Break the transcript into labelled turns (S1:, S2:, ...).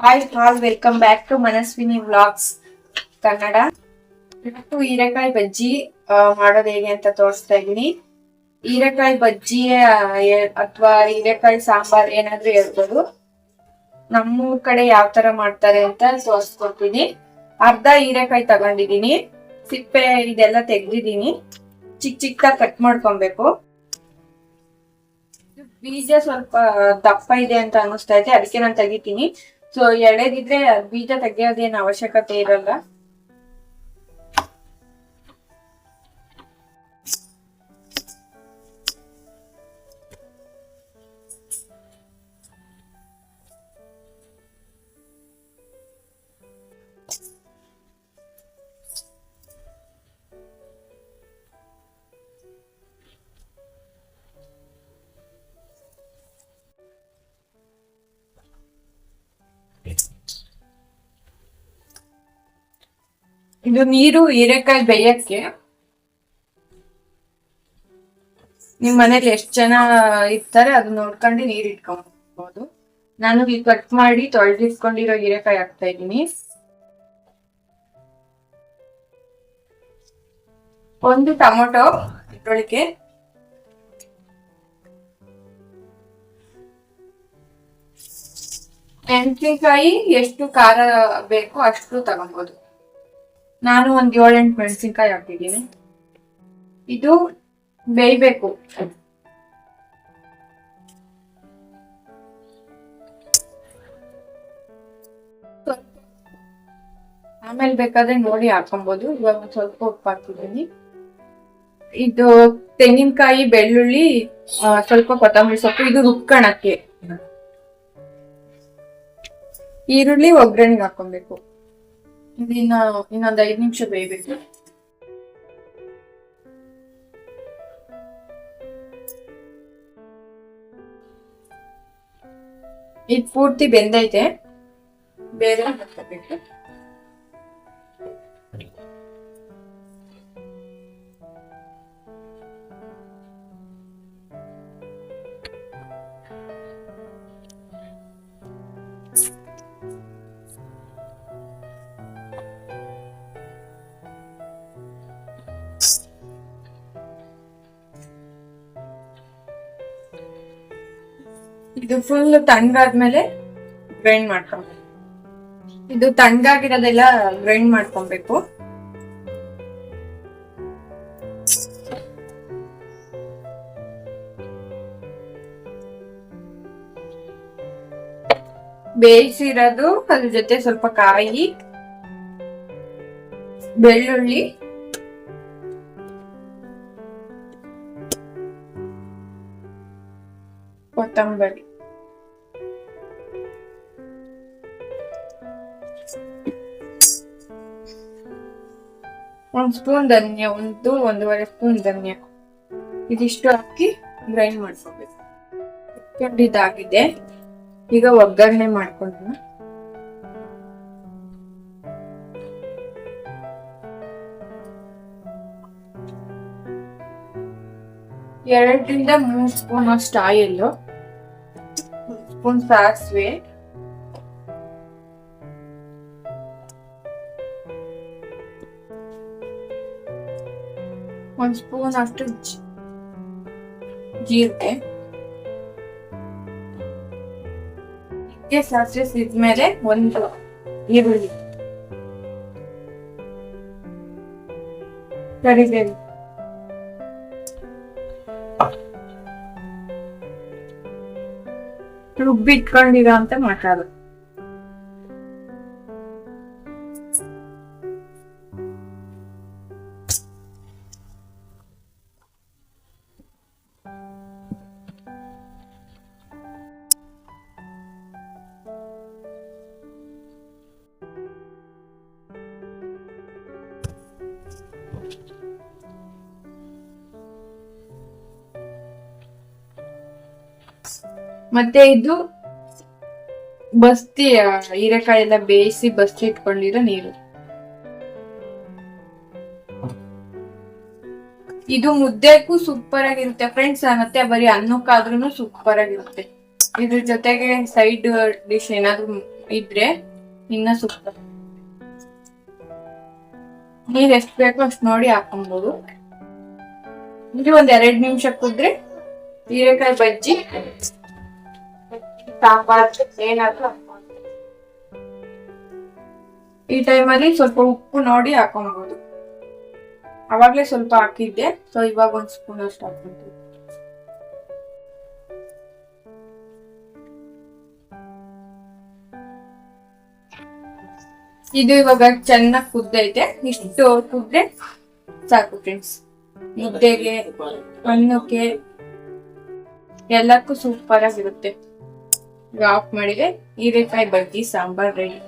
S1: Hi all, welcome back to Manaswini vlogs Kannada. ಇವತ್ತು ಹೀರೆಕಾಯಿ ಬಜ್ಜಿ ಮಾಡೋದು ಹೇಗೆ ಅಂತ ತೋರಿಸ್ತಾ ಇದ್ದೀನಿ. ಹೀರೆಕಾಯಿ ಬಜ್ಜಿ ಅಥವಾ ಹೀರೆಕಾಯಿ ಸಾಂಬಾರ್ ಏನಾದ್ರೂ ಹೇಳ್ಬೋದು. ನಮ್ಮೂರ್ ಕಡೆ ಯಾವ ತರ ಮಾಡ್ತಾರೆ ಅಂತ ತೋರಿಸ್ಕೊಡ್ತೀನಿ. ಅರ್ಧ ಹೀರೆಕಾಯಿ ತಗೊಂಡಿದೀನಿ, ಸಿಪ್ಪೆ ಇದೆಲ್ಲ ತೆಗ್ದಿದೀನಿ. ಚಿಕ್ಕ ಚಿಕ್ಕದಾಗಿ ಕಟ್ ಮಾಡ್ಕೊಬೇಕು. ಬೀಜ ಸ್ವಲ್ಪ ದಪ್ಪ ಇದೆ ಅಂತ ಅನಿಸ್ತಾ ಇದೆ, ಅದಕ್ಕೆ ನಾನು ತೆಗಿತೀನಿ. ಸೊ ಎಳೆದಿದ್ರೆ ಬೀಜ ತೆಗಿಯೋದೇನು ಅವಶ್ಯಕತೆ ಇರಲ್ಲ. ಇದು ನೀರು ಹೀರೆಕಾಯಿ ಬೇಯಕ್ಕೆ. ನಿಮ್ ಮನೇಲಿ ಎಷ್ಟ್ ಜನ ಇರ್ತಾರೆ ಅದು ನೋಡ್ಕೊಂಡು ನೀರ್ ಇಟ್ಕೊಬಹುದು. ನಾನು ಇಲ್ಲಿ ಕಟ್ ಮಾಡಿ ತೊಳೆದಿಟ್ಕೊಂಡಿರೋ ಹೀರೆಕಾಯಿ ಹಾಕ್ತಾ ಇದ್ದೀನಿ. ಒಂದು ಟೊಮೊಟೊ ಇಟ್ಕೊಳ್ಳಿಕ್ಕೆ, ಮೆಣಸಿನ್ಕಾಯಿ ಎಷ್ಟು ಖಾರ ಬೇಕು ಅಷ್ಟು ತಗೊಬಹುದು. ನಾನು ಒಂದ್ 7-8 ಮೆಣಸಿನ್ಕಾಯಿ ಹಾಕಿದ್ದೀನಿ. ಇದು ಬೇಯ್ಬೇಕು. ಆಮೇಲೆ ಬೇಕಾದ್ರೆ ನೋಡಿ ಹಾಕೊಬಹುದು. ಇವಾಗ ಸ್ವಲ್ಪ ಉಪ್ಪು ಹಾಕಿದ್ದೀನಿ. ಇದು ತೆಂಗಿನಕಾಯಿ, ಬೆಳ್ಳುಳ್ಳಿ, ಸ್ವಲ್ಪ ಕೊತ್ತಂಬರಿ ಸೊಪ್ಪು, ಇದು ರುಬ್ಕಣಕ್ಕೆ. ಈರುಳ್ಳಿ ಒಗ್ಗರಣೆಗೆ ಹಾಕೊಬೇಕು. ಇನ್ನೊಂದ್ 5 ನಿಮಿಷ ಬೇಯಬೇಕು. ಇದು ಪೂರ್ತಿ ಬೆಂದೈತೆ, ಬೇರೆ ಹಾಕಬೇಕು. ಇದು ಫುಲ್ ತಣ್ಣಗಾದ್ಮೇಲೆ ಗ್ರೈಂಡ್ ಮಾಡ್ಕೊಬೇಕು. ಇದು ತಣ್ಣಗಾಗಿರೋದೆಲ್ಲ ಗ್ರೈಂಡ್ ಮಾಡ್ಕೊಬೇಕು. ಬೇಯಿಸಿರೋದು, ಅದ್ರ ಜೊತೆ ಸ್ವಲ್ಪ ಕಾಯಿ, ಬೆಳ್ಳುಳ್ಳಿ, ಕೊತ್ತಂಬರಿ, ಒಂದ್ ಸ್ಪೂನ್ ಧನ್ಯ, 1-1.5 ಸ್ಪೂನ್ ಧನ್ಯ, ಇದಿಷ್ಟು ಹಾಕಿ ಗ್ರೈಂಡ್ ಮಾಡ್ಕೋಬೇಕು. ಇದಾಗಿದೆ. ಈಗ ಒಗ್ಗರಣೆ ಮಾಡ್ಕೊಂಡು 2-3 ಸ್ಪೂನ್ ಅಷ್ಟು ಆಯಿಲ್, ಸ್ಪೂನ್ ಸಾಸಿವೆ, ಒಂದ್ ಸ್ಪೂನ್ ಅಷ್ಟು ಜೀರಿಗೆ. ಸಾಸಿವೆ ಸಿದ್ಮೇಲೆ ಒಂದು ಈರುಳ್ಳಿ, ಕರಿಬೇವು, ರುಬ್ಬಿಟ್ಕೊಂಡಿರೋ ಅಂತ ಮಸಾಲೆ. ಮತ್ತೆ ಇದು ಬಸ್ತಿ ಹೀರೆಕಾಯಿ ಎಲ್ಲ ಬೇಯಿಸಿ ಬಸ್ತಿ ಇಟ್ಕೊಂಡಿರೋ ನೀರು. ಇದು ಮುದ್ದೆಗೂ ಸೂಪರ್ ಆಗಿರುತ್ತೆ ಫ್ರೆಂಡ್ಸ್, ಮತ್ತೆ ಬರೀ ಅನ್ನಕ್ಕಾದ್ರೂ ಸೂಪರ್ ಆಗಿರುತ್ತೆ. ಇದ್ರ ಜೊತೆಗೆ ಸೈಡ್ ಡಿಶ್ ಏನಾದ್ರು ಇದ್ರೆ ಇನ್ನ ಸೂಪರ್. ನೀರ್ ಎಷ್ಟು ಬೇಕೋ ಅಷ್ಟು ನೋಡಿ ಹಾಕೊಬಹುದು. ಇದು ಒಂದ್ 2 ನಿಮಿಷ ಕುದ್ರೆ ಹೀರೆಕಾಯಿ ಬಜ್ಜಿ ಸಾಂಬಾರ್ ಏನಾದ್ರು. ಈ ಟೈಮಲ್ಲಿ ಸ್ವಲ್ಪ ಉಪ್ಪು ನೋಡಿ ಹಾಕೊಬಹುದು. ಅವಾಗ್ಲೇ ಸ್ವಲ್ಪ ಹಾಕಿದ್ದೆ, ಸೊ ಇವಾಗ 1 ಸ್ಪೂನ್ ಅಷ್ಟು ಹಾಕ್ತೀನಿ. ಇದು ಇವಾಗ ಚೆನ್ನಾಗಿ ಕುದ್ದೈತೆ. ಇಷ್ಟು ಕುದ್ರೆ ಸಾಕು ಫ್ರೆಂಡ್ಸ್. ಮುದ್ದೆಗೆ, ಅನ್ನಕ್ಕೆ ಎಲ್ಲಕ್ಕೂ ಸೂಪರ್ ಆಗಿರುತ್ತೆ. ಆಫ್ ಮಾಡಿದ್ರೆ ಹೀರೆಕಾಯಿ ಬಜ್ಜಿ ಸಾಂಬಾರ್ ರೆಡಿ.